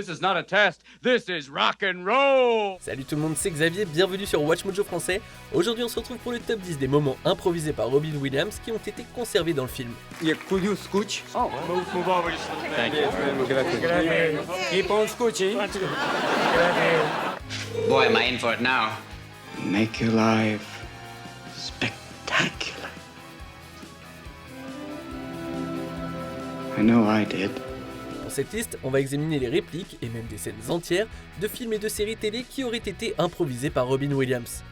This is not a test, this is rock and roll. Salut tout le monde, c'est Xavier, bienvenue sur Watch Mojo français. Aujourd'hui on se retrouve pour le top 10 des moments improvisés par Robin Williams qui ont été conservés dans le film. Yeah, could you scooch? Oh, move over just a little bit. Thank you. Keep on scooching. Boy, am I in for it now. Make your life spectacular. I know I did. Dans cette liste, on va examiner les répliques et même des scènes entières de films et de séries télé qui auraient été improvisés par Robin Williams.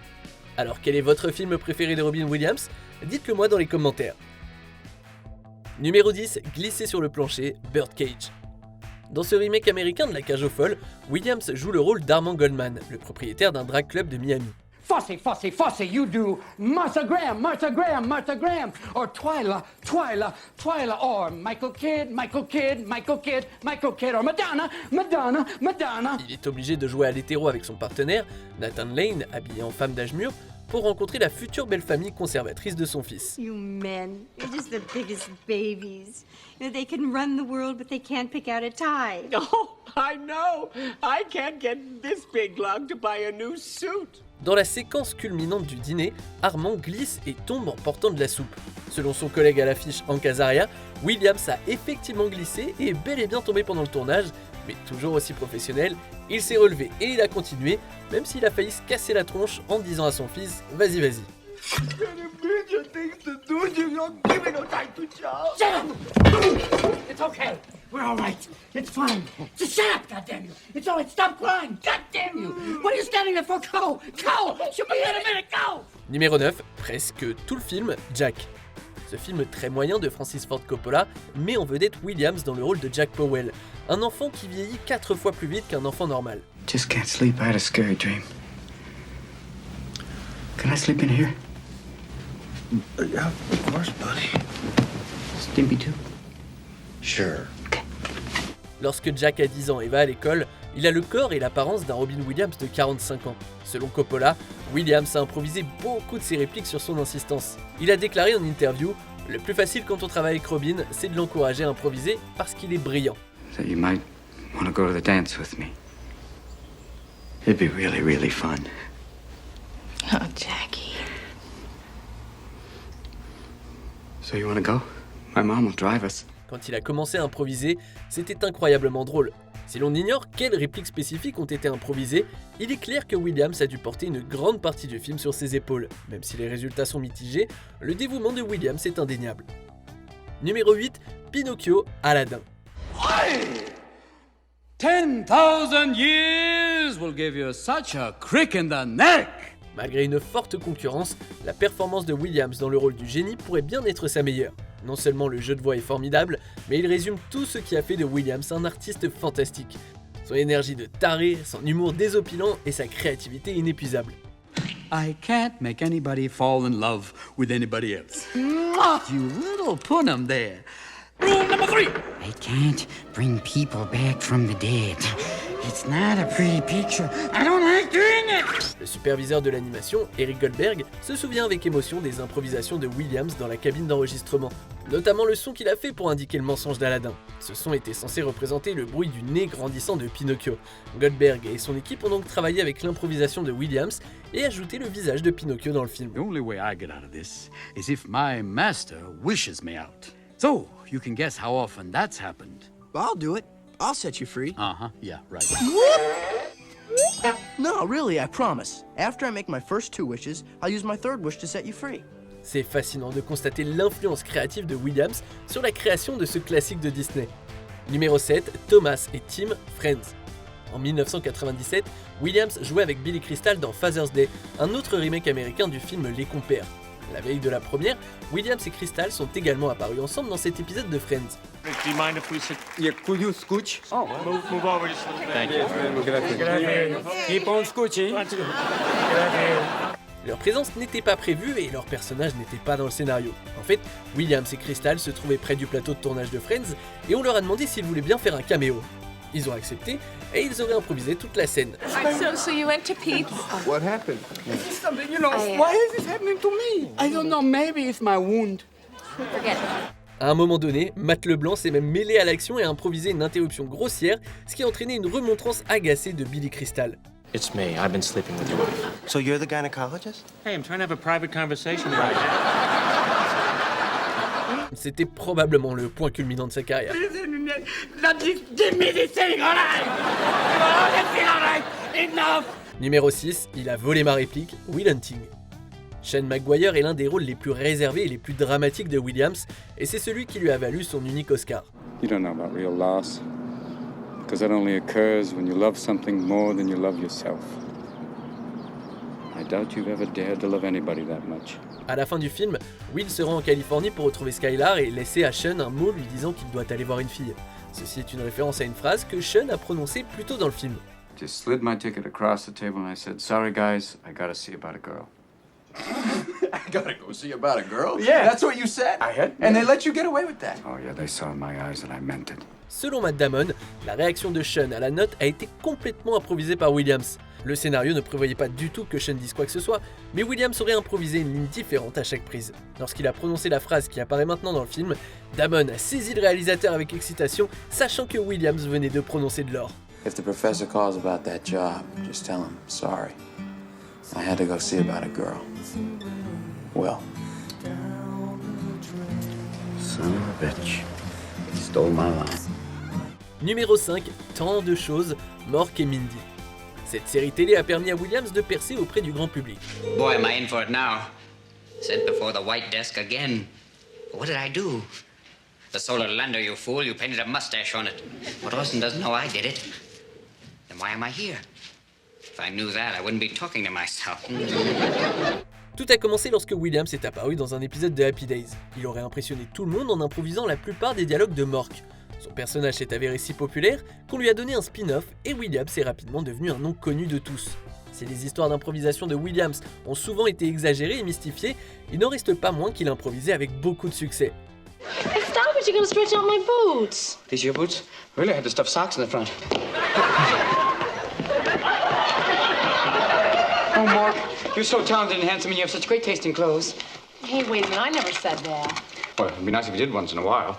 Alors quel est votre film préféré de Robin Williams? Dites-le moi dans les commentaires. Numéro 10, Glisser sur le plancher, Birdcage. Dans ce remake américain de La Cage aux Folles, Williams joue le rôle d'Armand Goldman, le propriétaire d'un drag club de Miami. Fosse, you do Martha Graham, or Twyla, or Michael Kidd, or Madonna. Il est obligé de jouer à l'hétéro avec son partenaire, Nathan Lane, habillé en femme d'âge mûr, pour rencontrer la future belle famille conservatrice de son fils. You men, you're just the biggest babies. You know, they can run the world, but they can't pick out a tie. Oh, I know. I can't get this big lug to buy a new suit. Dans la séquence culminante du dîner, Armand glisse et tombe en portant de la soupe. Selon son collègue à l'affiche Hank Azaria, Williams a effectivement glissé et est bel et bien tombé pendant le tournage, mais toujours aussi professionnel, il s'est relevé et il a continué, même s'il a failli se casser la tronche en disant à son fils « Vas-y, vas-y ». It's okay. We're all right. It's fine. Just shut up, goddamn you. It's all right. Stop crying. Goddamn you. What are you standing there for? Go. She'll be here in a minute. Go. Numéro 9, presque tout le film, Jack. Ce film très moyen de Francis Ford Coppola met en vedette Williams dans le rôle de Jack Powell, un enfant qui vieillit 4 fois plus vite qu'un enfant normal. Just can't sleep. I had a scary dream. Can I sleep in here? Yeah, of course, buddy. Stimpy too? Sure. Lorsque Jack a 10 ans et va à l'école, il a le corps et l'apparence d'un Robin Williams de 45 ans. Selon Coppola, Williams a improvisé beaucoup de ses répliques sur son insistance. Il a déclaré en interview « Le plus facile quand on travaille avec Robin, c'est de l'encourager à improviser parce qu'il est brillant. » So you might want to go to the dance with me. It'd be really, really fun. Oh, Jackie. So you want to go? My mom will drive us. Quand il a commencé à improviser, c'était incroyablement drôle. Si l'on ignore quelles répliques spécifiques ont été improvisées, il est clair que Williams a dû porter une grande partie du film sur ses épaules. Même si les résultats sont mitigés, le dévouement de Williams est indéniable. Numéro 8, Pinocchio, Aladdin. 10,000 years will give you such a crick in the neck. Malgré une forte concurrence, la performance de Williams dans le rôle du génie pourrait bien être sa meilleure. Non seulement le jeu de voix est formidable, mais il résume tout ce qui a fait de Williams un artiste fantastique. Son énergie de taré, son humour désopilant et sa créativité inépuisable. I can't make anybody fall in love with anybody else. You little punum there. Rule number 3. I can't bring people back from the dead. It's not a pretty picture. I don't like doing it. Le superviseur de l'animation, Eric Goldberg, se souvient avec émotion des improvisations de Williams dans la cabine d'enregistrement, notamment le son qu'il a fait pour indiquer le mensonge d'Aladin. Ce son était censé représenter le bruit du nez grandissant de Pinocchio. Goldberg et son équipe ont donc travaillé avec l'improvisation de Williams et ajouté le visage de Pinocchio dans le film. The only way I get out of this is if my master wishes me out. So, you can guess how often that's happened. I'll do it. I'll set you free. Yeah, right. No, really, I promise. After I make my first 2 wishes, I'll use my 3rd wish to set you free. C'est fascinant de constater l'influence créative de Williams sur la création de ce classique de Disney. Numéro 7, Thomas et Tim, Friends. En 1997, Williams jouait avec Billy Crystal dans Father's Day, un autre remake américain du film Les Compères. La veille de la première, Williams et Crystal sont également apparus ensemble dans cet épisode de Friends. Do you mind if we sit? Yeah, could you scooch? Oh, move over just a little bit. Thank you. Keep on scooching. Leur présence n'était pas prévue et leur personnage n'était pas dans le scénario. En fait, Williams et Crystal se trouvaient près du plateau de tournage de Friends et on leur a demandé s'ils voulaient bien faire un caméo. Ils ont accepté et ils auraient improvisé toute la scène. So you went to Pete's? What happened? Something, why is this happening to me? I don't know, maybe it's my wound. Forget it. À un moment donné, Matt LeBlanc s'est même mêlé à l'action et a improvisé une interruption grossière, ce qui a entraîné une remontrance agacée de Billy Crystal. It's me. I've been sleeping with your wife. So you're the gynecologist? Hey, I'm trying to have a private conversation right now. C'était probablement le point culminant de sa carrière. Give me this thing, all right? Oh, this thing, all right? Enough! Numéro 6, il a volé ma réplique, Will Hunting. Shane Maguire est l'un des rôles les plus réservés et les plus dramatiques de Williams, et c'est celui qui lui a valu son unique Oscar. You don't know about real loss, because that only occurs when you love something more than you love yourself. I doubt you've ever dared to love anybody that much. À la fin du film, Will se rend en Californie pour retrouver Skylar et laisser à Sean un mot lui disant qu'il doit aller voir une fille. Ceci est une référence à une phrase que Sean a prononcée plus tôt dans le film. Just slid my ticket across the table and I said, "Sorry guys, I gotta see about a girl." I gotta go see about a girl? Yeah. That's what you said? I had. And they let you get away with that? Oh yeah, they saw in my eyes that I meant it. Selon Matt Damon, la réaction de Sean à la note a été complètement improvisée par Williams. Le scénario ne prévoyait pas du tout que Sean dise quoi que ce soit, mais Williams aurait improvisé une ligne différente à chaque prise. Lorsqu'il a prononcé la phrase qui apparaît maintenant dans le film, Damon a saisi le réalisateur avec excitation, sachant que Williams venait de prononcer de l'or. If the professor calls about that job, just tell him, sorry. I had to go see about a girl. Will. Son of a bitch. He stole my line. Numéro 5, tant de choses, Mork et Mindy. Cette série télé a permis à Williams de percer auprès du grand public. Boy, am I in for it now. Sent before the white desk again. What did I do? The solar lander, you fool. You painted a mustache on it. But Orson doesn't know I did it. Then why am I here? If I knew that, I wouldn't be talking to myself. Tout a commencé lorsque Williams est apparu dans un épisode de Happy Days. Il aurait impressionné tout le monde en improvisant la plupart des dialogues de Mork. Son personnage s'est avéré si populaire qu'on lui a donné un spin-off et Williams est rapidement devenu un nom connu de tous. Si les histoires d'improvisation de Williams ont souvent été exagérées et mystifiées, il n'en reste pas moins qu'il improvisait avec beaucoup de succès. Hey, stop it, you're gonna stretch out my boots. These are your boots? Really? I had to stuff socks in the front. Oh, Mark, you're so talented and handsome and you have such great taste in clothes. Hey, wait a minute, I never said that. Well, it'd be nice if you did once in a while.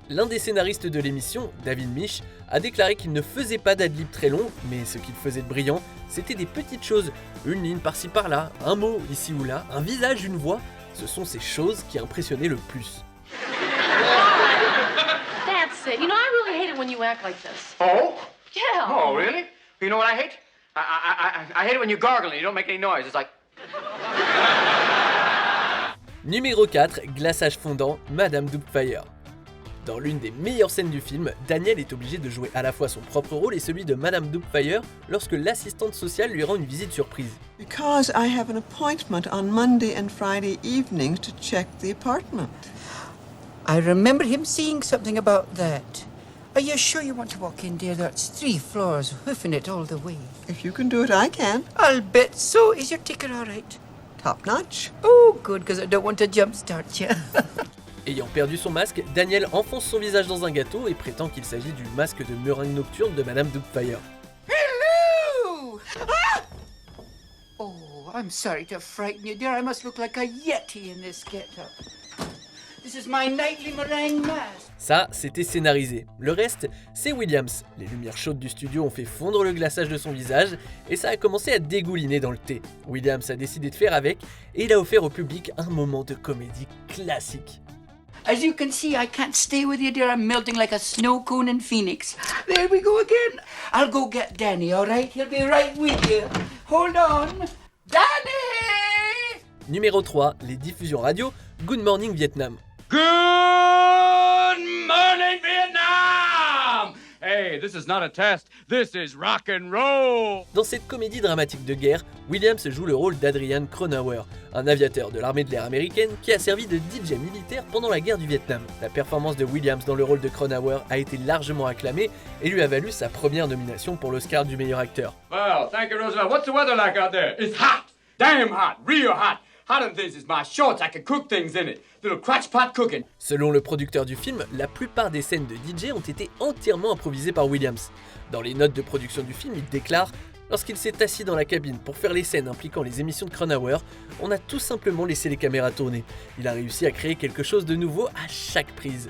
L'un des scénaristes de l'émission, David Misch, a déclaré qu'il ne faisait pas d'adlib très long, mais ce qu'il faisait de brillant, c'était des petites choses. Une ligne par-ci par-là, un mot ici ou là, un visage, une voix. Ce sont ces choses qui impressionnaient le plus. That's it. You know, I really hate it when you act like this. Oh? Yeah. Oh, really? You know what I hate? I hate it when you gargle and you don't make any noise. It's like... Numéro 4, glaçage fondant, Madame Doubtfire. Dans l'une des meilleures scènes du film, Daniel est obligé de jouer à la fois son propre rôle et celui de Madame Doubtfire lorsque l'assistante sociale lui rend une visite surprise. Because I have an appointment on Monday and Friday evenings to check the apartment. I remember him saying something about that. Are you sure you want to walk in, dear? That's 3 floors, hoofing it all the way. If you can do it, I can. I'll bet so. Is your ticker all right? Top notch. Oh, good, because I don't want to jumpstart you. Ayant perdu son masque, Daniel enfonce son visage dans un gâteau et prétend qu'il s'agit du masque de meringue nocturne de Madame Doubtfire. Hello! Ah! Oh, I'm sorry to frighten you, dear. I must look like a yeti in this get-up. This is my nightly meringue mask. Ça, c'était scénarisé. Le reste, c'est Williams. Les lumières chaudes du studio ont fait fondre le glaçage de son visage et ça a commencé à dégouliner dans le thé. Williams a décidé de faire avec et il a offert au public un moment de comédie classique. As you can see, I can't stay with you, dear. I'm melting like a snow cone in Phoenix. There we go again. I'll go get Danny, all right? He'll be right with you. Hold on. Danny! Numéro 3, les diffusions radio, Good Morning Vietnam. Good morning, Vietnam! Hey, this is not a test, this is rock and roll! Dans cette comédie dramatique de guerre, Williams joue le rôle d'Adrian Cronauer, un aviateur de l'armée de l'air américaine qui a servi de DJ militaire pendant la guerre du Vietnam. La performance de Williams dans le rôle de Cronauer a été largement acclamée et lui a valu sa première nomination pour l'Oscar du meilleur acteur. Well, thank you, Roosevelt. What's the weather like out there? It's hot! Damn hot! Real hot! Hot than this is my shorts, I can cook things in it. Little crotch pot cooking. Selon le producteur du film, la plupart des scènes de DJ ont été entièrement improvisées par Williams. Dans les notes de production du film, il déclare « Lorsqu'il s'est assis dans la cabine pour faire les scènes impliquant les émissions de Cronauer, on a tout simplement laissé les caméras tourner. Il a réussi à créer quelque chose de nouveau à chaque prise.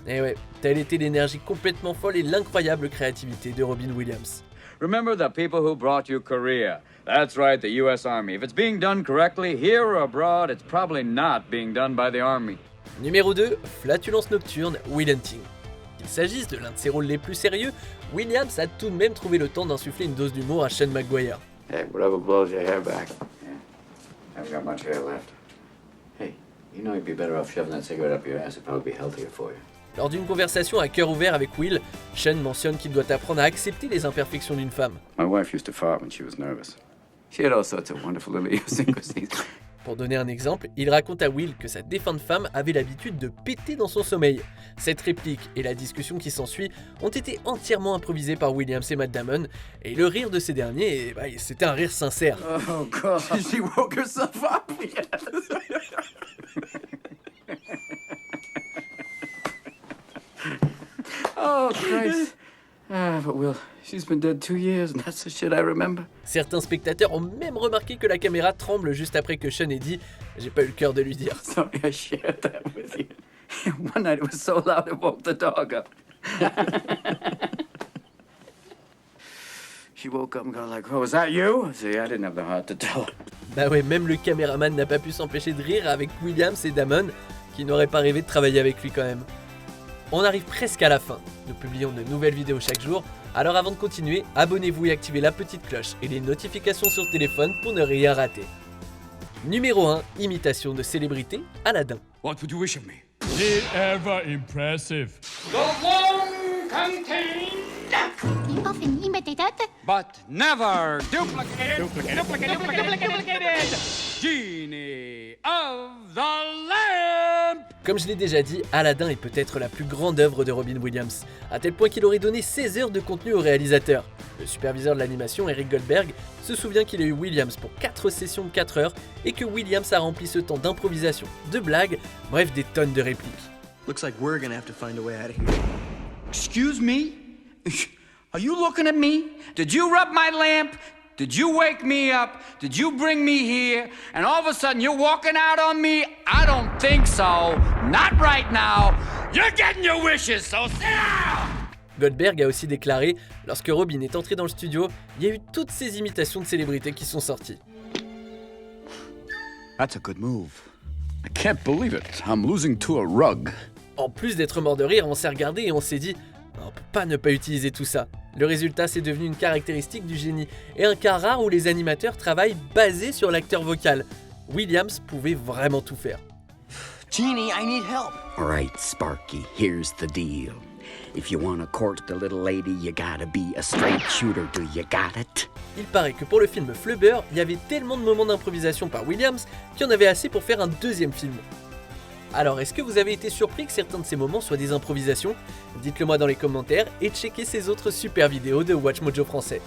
Et ouais, telle était l'énergie complètement folle et l'incroyable créativité de Robin Williams. Remember the people who brought you Korea. That's right, the U.S. Army. If it's being done correctly, here or abroad, it's probably not being done by the Army. Numéro 2, Flatulence nocturne, Will Hunting. Qu'il s'agisse de l'un de ses rôles les plus sérieux, Williams a tout de même trouvé le temps d'insuffler une dose d'humour à Sean Maguire. Hey, whatever blows your hair back. Yeah, I haven't got much hair left. Hey, you know you'd be better off shoving that cigarette up your ass. It'd probably be healthier for you. Lors d'une conversation à cœur ouvert avec Will, Sean mentionne qu'il doit apprendre à accepter les imperfections d'une femme. My wife used to fart when she was nervous. She had all sorts of wonderful little idiosyncrasies. Pour donner un exemple, il raconte à Will que sa défunte femme avait l'habitude de péter dans son sommeil. Cette réplique et la discussion qui s'ensuit ont été entièrement improvisées par Williams et Matt Damon, et le rire de ces derniers, c'était un rire sincère. Oh God, she woke herself up. Yes. Oh Christ. But Will, she's been dead 2 years and that's the shit I remember. Certains spectateurs ont même remarqué que la caméra tremble juste après que Sean ait dit « J'ai pas eu le cœur de lui dire ». Sorry, I shared that with you. One night it was so loud it woke the dog up. She woke up and got like, "Oh, was that you?" See, I didn't have the heart to tell her. Bah ouais, même le caméraman n'a pas pu s'empêcher de rire avec Williams et Damon, qui n'auraient pas rêvé de travailler avec lui quand même. On arrive presque à la fin. Nous publions de nouvelles vidéos chaque jour, alors avant de continuer, abonnez-vous et activez la petite cloche et les notifications sur téléphone pour ne rien rater. Numéro 1, imitation de célébrité, Aladdin. What would you wish of me? The ever impressive. The one contained, Often imitated. but never duplicated. Genie of the Lamp. Comme je l'ai déjà dit, Aladdin est peut-être la plus grande œuvre de Robin Williams, à tel point qu'il aurait donné 16 heures de contenu au réalisateur. Le superviseur de l'animation, Eric Goldberg, se souvient qu'il a eu Williams pour 4 sessions de 4 heures et que Williams a rempli ce temps d'improvisation, de blagues, bref des tonnes de répliques. Looks like we're gonna have to find a way out of here. Excuse me? Are you looking at me? Did you rub my lamp? Did you wake me up? Did you bring me here? And all of a sudden you're walking out on me? I don't think so. Not right now. You're getting your wishes, so sit down! Goldberg a aussi déclaré, lorsque Robin est entré dans le studio, il y a eu toutes ces imitations de célébrités qui sont sorties. That's a good move. I can't believe it. I'm losing to a rug. En plus d'être mort de rire, on s'est regardé et on s'est dit on peut pas ne pas utiliser tout ça. Le résultat, c'est devenu une caractéristique du génie et un cas rare où les animateurs travaillent basé sur l'acteur vocal. Williams pouvait vraiment tout faire. Genie, I need help. All right, Sparky, here's the deal. If you want to court the little lady, you gotta be a straight shooter, do you got it? Il paraît que pour le film Flubber, il y avait tellement de moments d'improvisation par Williams qu'il y en avait assez pour faire un deuxième film. Alors, est-ce que vous avez été surpris que certains de ces moments soient des improvisations? Dites-le moi dans les commentaires et checkez ces autres super vidéos de Watch Mojo français.